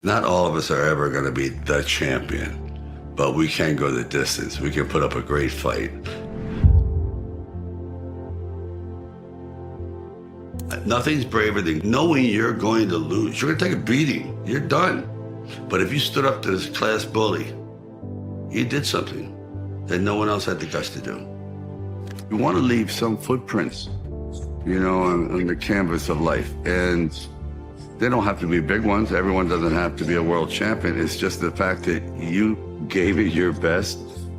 Not all of us are ever going to be the champion, but we can go the distance. We can put up a great fight. Nothing's braver than knowing you're going to lose. You're going to take a beating. You're done. But if you stood up to this class bully, you did something that no one else had the guts to do. You want to leave some footprints, on the canvas of life. And they don't have to be big ones. Everyone doesn't have to be a world champion. It's just the fact that you gave it your best.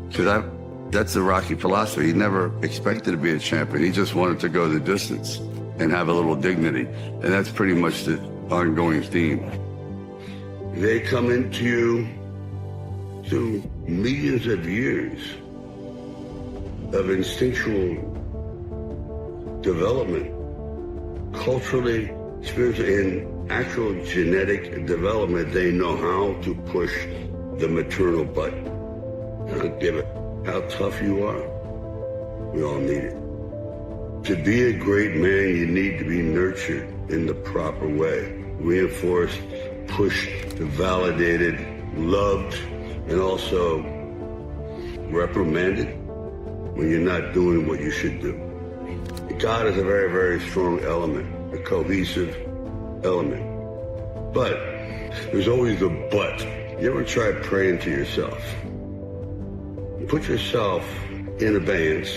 Because that's the Rocky philosophy. He never expected to be a champion. He just wanted to go the distance and have a little dignity. And that's pretty much the ongoing theme. They come into you through millions of years of instinctual development, culturally, spiritually, and actual genetic development. They know how to push the maternal button. I don't give it how tough you are. We all need it. To be a great man, you need to be nurtured in the proper way. Reinforced, pushed, validated, loved, and also reprimanded when you're not doing what you should do. God is a very, very strong element, a cohesive element. But there's always a but. You ever try praying to yourself? Put yourself in abeyance,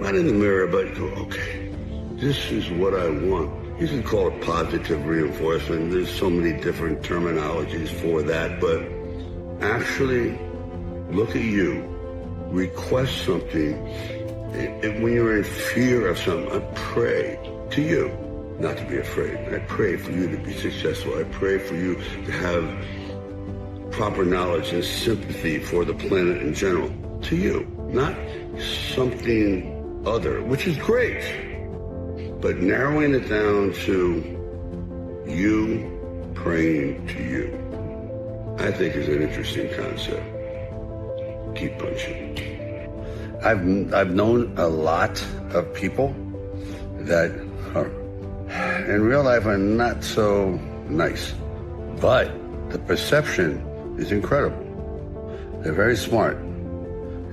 not in the mirror, but go, okay, this is what I want. You can call it positive reinforcement. There's so many different terminologies for that, but actually look at you, request something. When you're in fear of something, I pray to you not to be afraid. I pray for you to be successful. I pray for you to have proper knowledge and sympathy for the planet in general. To you, not something other, which is great. But narrowing it down to you praying to you, I think is an interesting concept. Keep punching. I've known a lot of people that are, in real life, are not so nice. But the perception is incredible. They're very smart.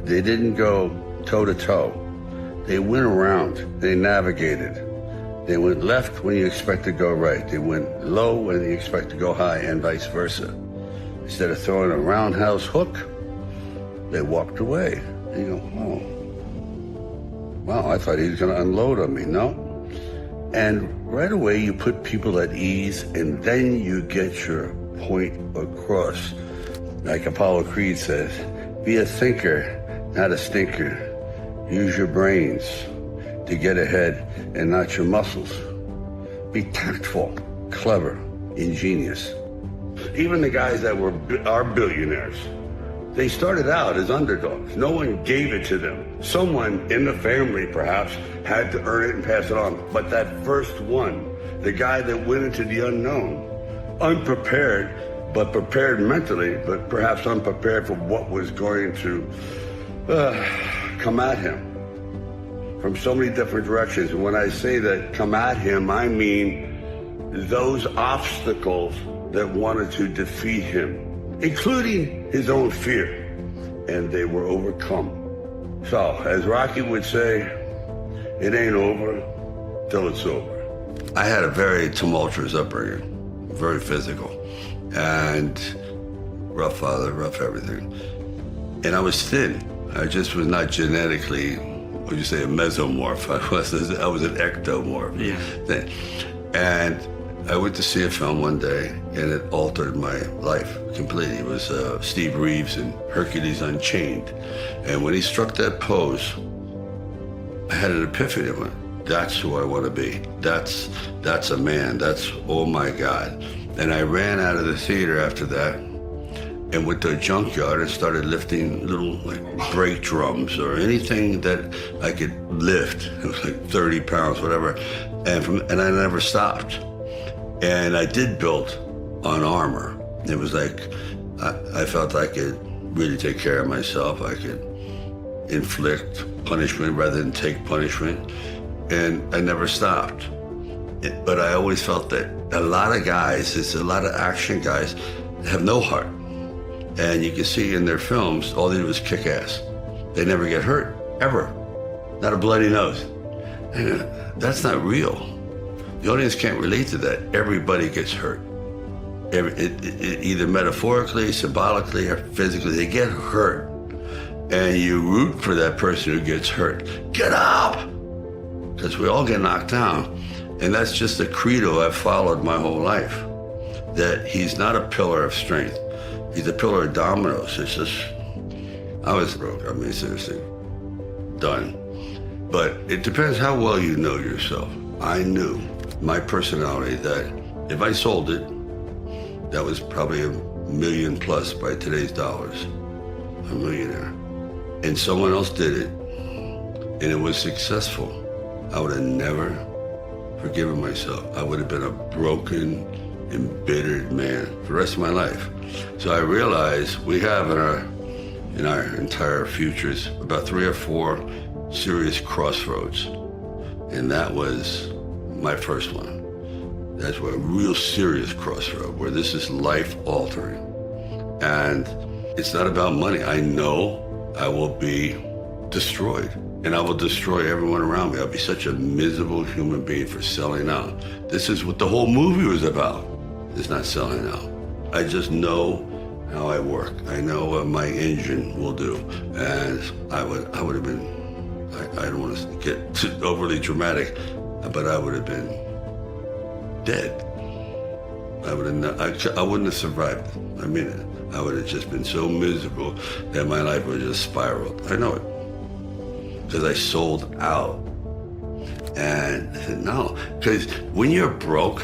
They didn't go toe-to-toe. They went around. They navigated. They went left when you expect to go right. They went low when you expect to go high, and vice versa. Instead of throwing a roundhouse hook, they walked away. You go, oh, wow, I thought he was going to unload on me. No. And right away, you put people at ease, and then you get your point across. Like Apollo Creed says, be a thinker, not a stinker. Use your brains to get ahead and not your muscles. Be tactful, clever, ingenious. Even the guys that are billionaires, they started out as underdogs. No one gave it to them. Someone in the family, perhaps, had to earn it and pass it on. But that first one, the guy that went into the unknown, unprepared, but prepared mentally, but perhaps unprepared for what was going to come at him from so many different directions. And when I say that come at him, I mean those obstacles that wanted to defeat him, including his own fear, and they were overcome. So, as Rocky would say, it ain't over till it's over. I had a very tumultuous upbringing, very physical, and rough father, rough everything. And I was thin. I just was not genetically, what would you say, a mesomorph. I was an ectomorph. Yeah. And I went to see a film one day, and it altered my life completely. It was Steve Reeves in Hercules Unchained. And when he struck that pose, I had an epiphany. I went, that's who I want to be. That's a man. That's, oh my God. And I ran out of the theater after that and went to a junkyard and started lifting little brake drums or anything that I could lift. It was like 30 pounds, whatever. And I never stopped. And I did build on armor. It was like, I felt I could really take care of myself. I could inflict punishment rather than take punishment. And I never stopped. But I always felt that a lot of guys, it's a lot of action guys, have no heart. And you can see in their films, all they do is kick ass. They never get hurt, ever. Not a bloody nose. And that's not real. The audience can't relate to that. Everybody gets hurt. Either metaphorically, symbolically, or physically, they get hurt. And you root for that person who gets hurt. Get up! Because we all get knocked down. And that's just a credo I've followed my whole life. That he's not a pillar of strength. He's a pillar of dominoes. It's just, I was broke. I mean, seriously, done. But it depends how well you know yourself. I knew my personality that if I sold it, that was probably $1 million plus by today's dollars. A millionaire. And someone else did it, and it was successful. I would have never forgiven myself. I would have been a broken, embittered man for the rest of my life. So I realized we have in our entire futures about 3 or 4 serious crossroads. And that was my first one. That's where a real serious crossroad, where this is life altering. And it's not about money. I know I will be destroyed, and I will destroy everyone around me. I'll be such a miserable human being for selling out. This is what the whole movie was about. It's not selling out. I just know how I work. I know what my engine will do. And I would have been, I don't want to get overly dramatic, but I would have been dead. I wouldn't have survived. I mean it. I would have just been so miserable that my life would have just spiraled. I know it. Because I sold out. And I said, no. Because when you're broke,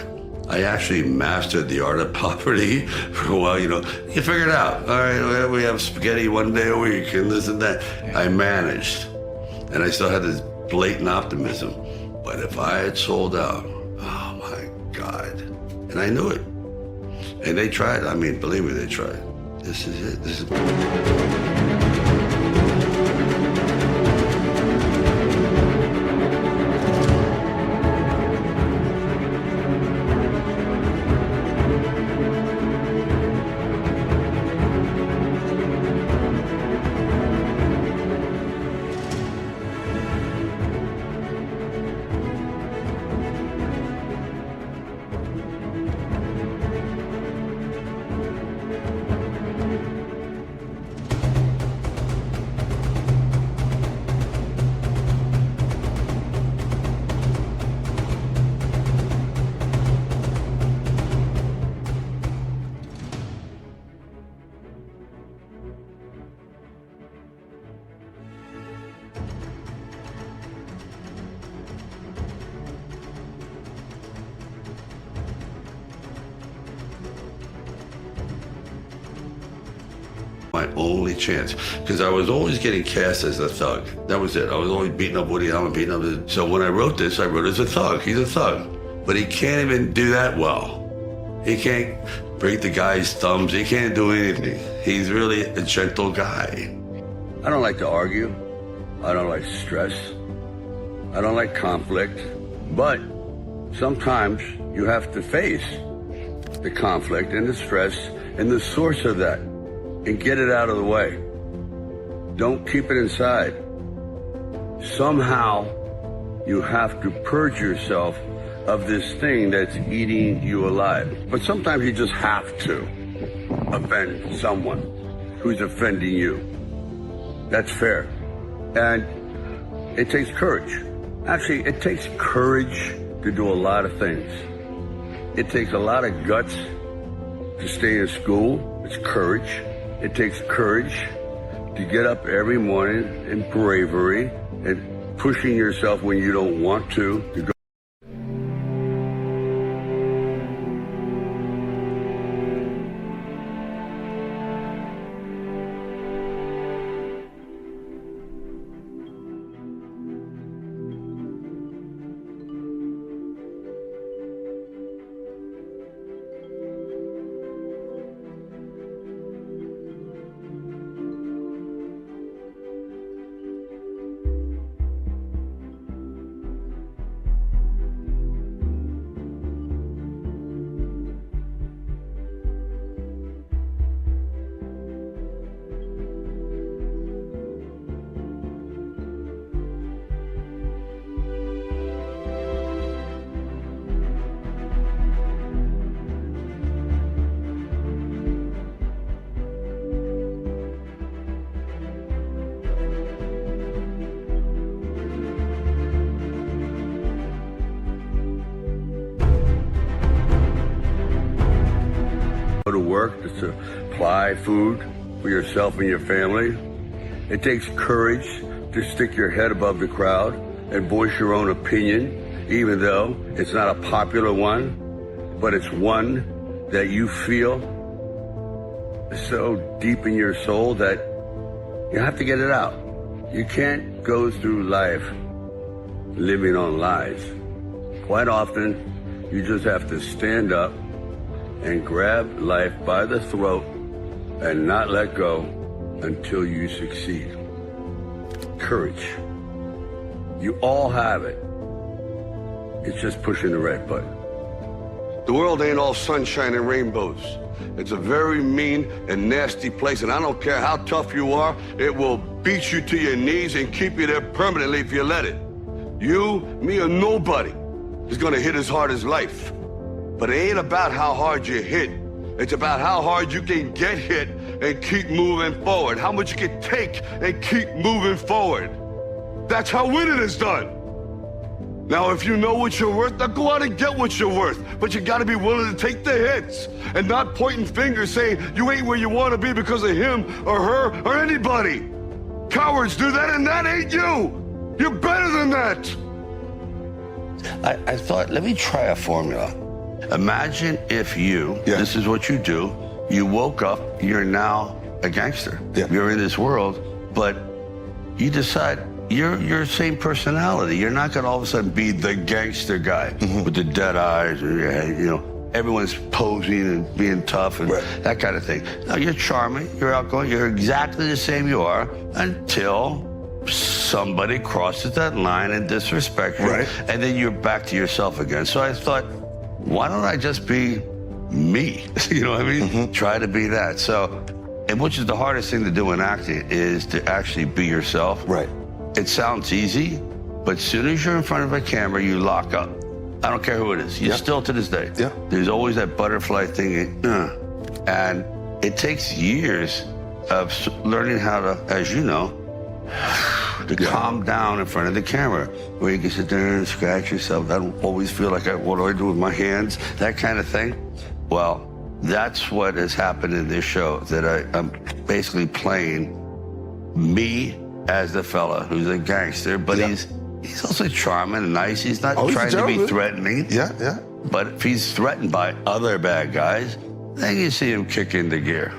I actually mastered the art of poverty for a while. You figure it out. All right, we have spaghetti one day a week and this and that. I managed. And I still had this blatant optimism. But if I had sold out, oh my God. And I knew it. And they tried. I mean, believe me, they tried. This is it. This is... my only chance, because I was always getting cast as a thug. That was it. I was always beating up Woody Allen, beating up. So when I wrote this, I wrote as a thug. He's a thug, but he can't even do that well. He can't break the guy's thumbs. He can't do anything. He's really a gentle guy. I don't like to argue. I don't like stress. I don't like conflict. But sometimes you have to face the conflict and the stress and the source of that and get it out of the way. Don't keep it inside. Somehow you have to purge yourself of this thing that's eating you alive. But sometimes you just have to offend someone who's offending you. That's fair. And it takes courage. Actually, it takes courage to do a lot of things. It takes a lot of guts to stay in school. It's courage. It takes courage to get up every morning, and bravery and pushing yourself when you don't want to go. work to supply food for yourself and your family. It takes courage to stick your head above the crowd and voice your own opinion, even though it's not a popular one, but it's one that you feel so deep in your soul that you have to get it out. You can't go through life living on lies. Quite often, you just have to stand up and grab life by the throat and not let go until you succeed. Courage. You all have it. It's just pushing the red button. The world ain't all sunshine and rainbows. It's a very mean and nasty place, and I don't care how tough you are, it will beat you to your knees and keep you there permanently if you let it. You, me, or nobody is gonna hit as hard as life. But it ain't about how hard you hit. It's about how hard you can get hit and keep moving forward. How much you can take and keep moving forward. That's how winning is done. Now, if you know what you're worth, now go out and get what you're worth. But you gotta be willing to take the hits and not pointing fingers saying you ain't where you wanna be because of him or her or anybody. Cowards do that, and that ain't you. You're better than that. I thought, let me try a formula. Imagine if this is what you do, you woke up, you're now a gangster. Yeah. You're in this world, but you decide you're same personality. You're not gonna all of a sudden be the gangster guy with the dead eyes, or, everyone's posing and being tough and that kind of thing. No, you're charming, you're outgoing, you're exactly the same you are until somebody crosses that line and disrespects you, and then you're back to yourself again. So I thought, why don't I just be me? You know what I mean? Try to be that. So, and which is the hardest thing to do in acting, is to actually be yourself. Right. It sounds easy, but as soon as you're in front of a camera, you lock up. I don't care who it is. You still to this day. Yeah. There's always that butterfly thing. And it takes years of learning how to, as you know, to calm down in front of the camera, where you can sit there and scratch yourself. I don't always feel like, what do I do with my hands? That kind of thing. Well, that's what has happened in this show, that I'm basically playing me as the fella who's a gangster, but he's also charming and nice. He's not trying to be threatening. Yeah. But if he's threatened by other bad guys, then you see him kick into gear.